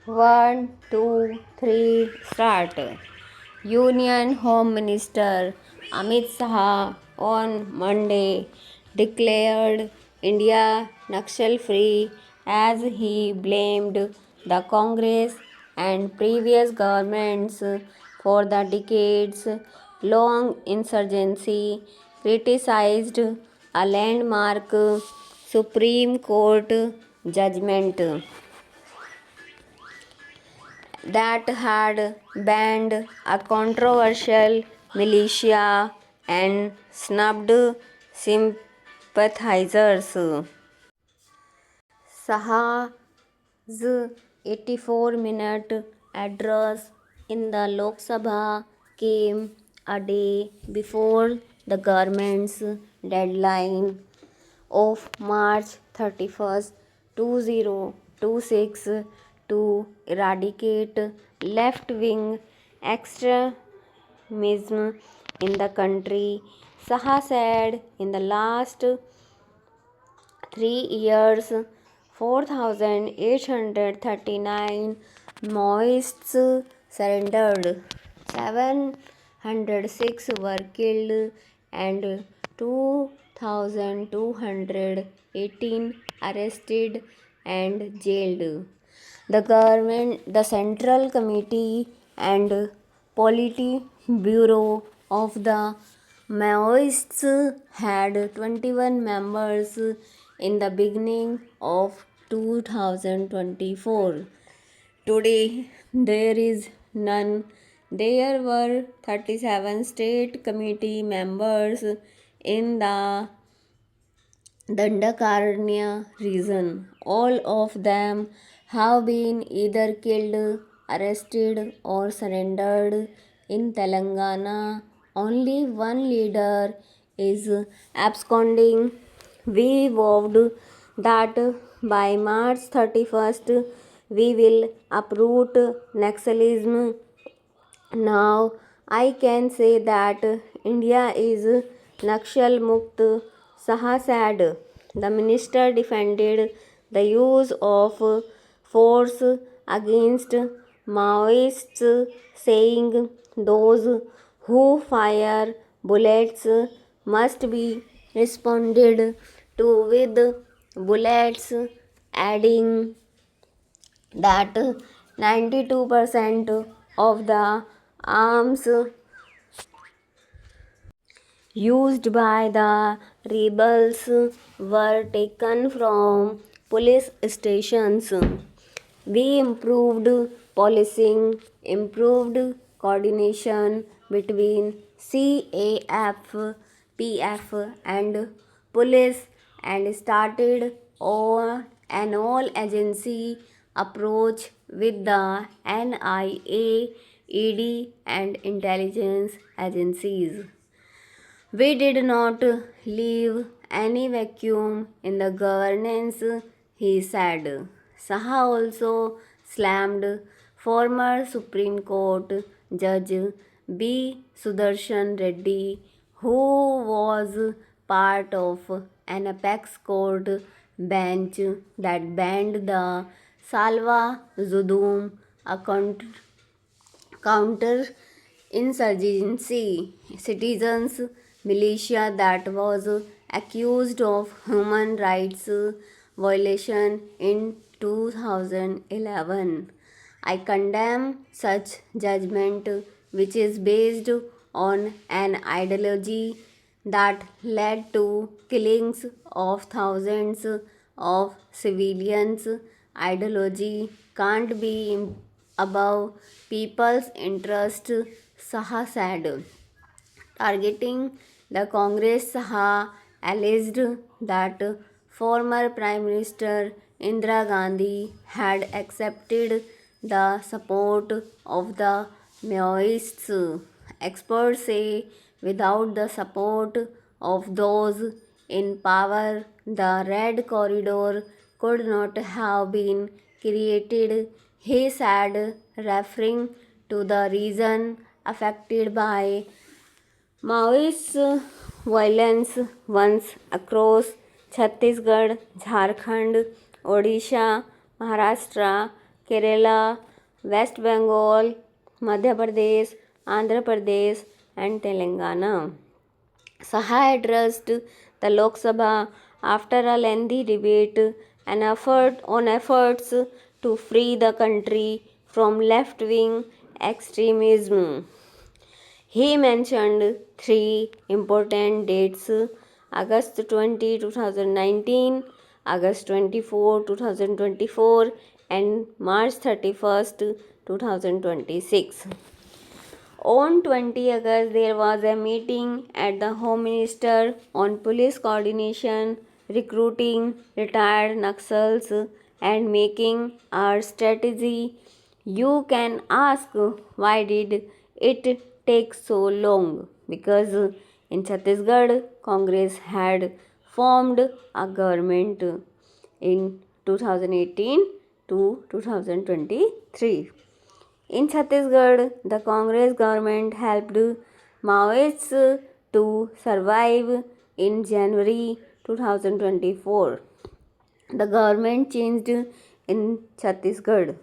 One, two, three, start. Union Home Minister Amit Shah on Monday declared India Naxal free as he blamed the Congress and previous governments for the decades long insurgency, criticized a landmark Supreme Court judgment that had banned a controversial militia and snubbed sympathizers. Shah's 84-minute address in the Lok Sabha came a day before the government's deadline of March 31st, 2026 to eradicate left-wing extremism in the country. Shah said in the last 3 years, 4,839 Maoists surrendered, 706 were killed, and 2,218 arrested and jailed. The Central Committee and Polity Bureau of the Maoists had 21 members in the beginning of 2024. Today, there is none. There were 37 state committee members in the Dandakaranya region. All of them have been either killed, arrested, or surrendered. In Telangana, only one leader is absconding. We vowed that by March 31st we will uproot Naxalism. Now I can say that India is Nakshal Mukt, Shah said. The minister defended the use of force against Maoists, saying those who fire bullets must be responded to with bullets, adding that 92% of the arms used by the rebels were taken from police stations. We improved policing, improved coordination between CAF, PF, and police, and started an all agency approach with the NIA, ED, and intelligence agencies. We did not leave any vacuum in the governance, he said. Shah also slammed former Supreme Court Judge B. Sudarshan Reddy, who was part of an apex court bench that banned the Salva Zudum, a counter insurgency citizens militia that was accused of human rights violation in 2011. I condemn such judgment, which is based on an ideology that led to killings of thousands of civilians. Ideology can't be above people's interest, Shah said. Targeting the Congress, Shah alleged that former Prime Minister Indira Gandhi had accepted the support of the Maoists. Experts say without the support of those in power, the Red Corridor could not have been created, he said, referring to the region affected by Maoist violence once across Chhattisgarh, Jharkhand, Odisha, Maharashtra, Kerala, West Bengal, Madhya Pradesh, Andhra Pradesh, and Telangana. Saha addressed the Lok Sabha after a lengthy debate and efforts to free the country from left-wing extremism. He mentioned three important dates: August 20, 2019, August 24, 2024, and March 31st, 2026. On 20 August, there was a meeting at the Home Minister on police coordination, recruiting retired Naxals, and making our strategy. You can ask, why did it take so long? Because in Chhattisgarh, Congress had formed a government in 2018 to 2023. In Chhattisgarh, the Congress government helped Maoists to survive. In January 2024, the government changed in Chhattisgarh.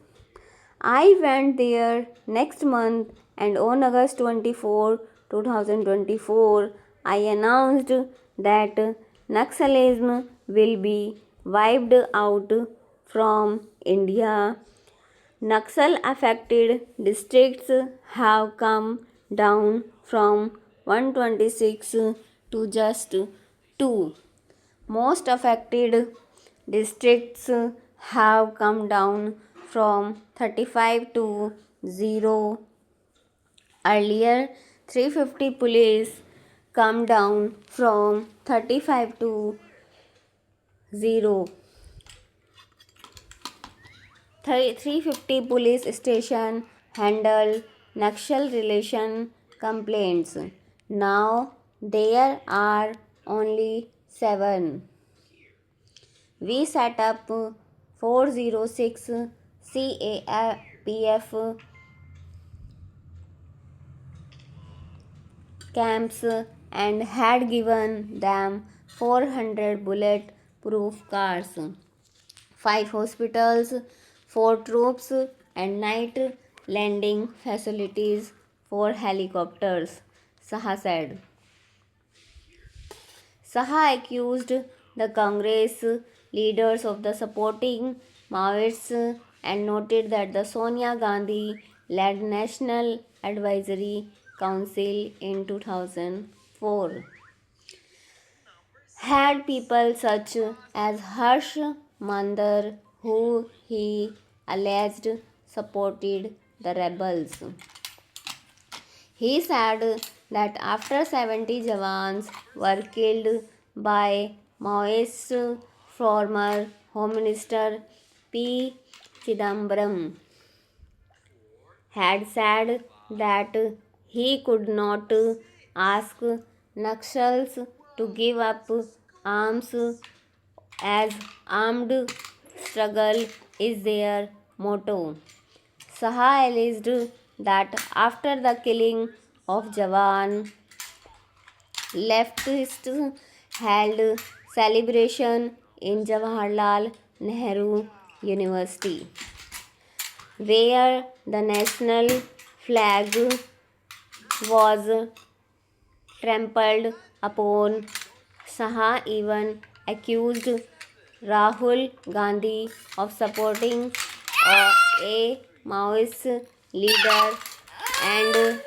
I went there next month, and on August 24, 2024, I announced that Naxalism will be wiped out from India. Naxal affected districts have come down from 126 to just 2. Most affected districts have come down from 35 to 0. Earlier, 350 police come down from 35 to 0. 350 police station handle Naxal relation complaints. Now there are only 7. We set up 406 CAPF camps and had given them 400 bullet-proof cars, 5 hospitals, 4 troops, and night landing facilities for helicopters, Saha said. Saha accused the Congress leaders of the supporting Maoists and noted that the Sonia Gandhi led National Advisory Council in 2004 had people such as Harsh Mandar, who he alleged supported the rebels. He said that after 70 Jawans were killed by Maoist, former Home Minister P. Chidambaram had said that he could not ask Naxals to give up arms as armed struggle is their motto. Saha alleged that after the killing of Jawan, leftists held celebration in Jawaharlal Nehru University, where the national flag was trampled upon. Saha even accused Rahul Gandhi of supporting a Maoist leader and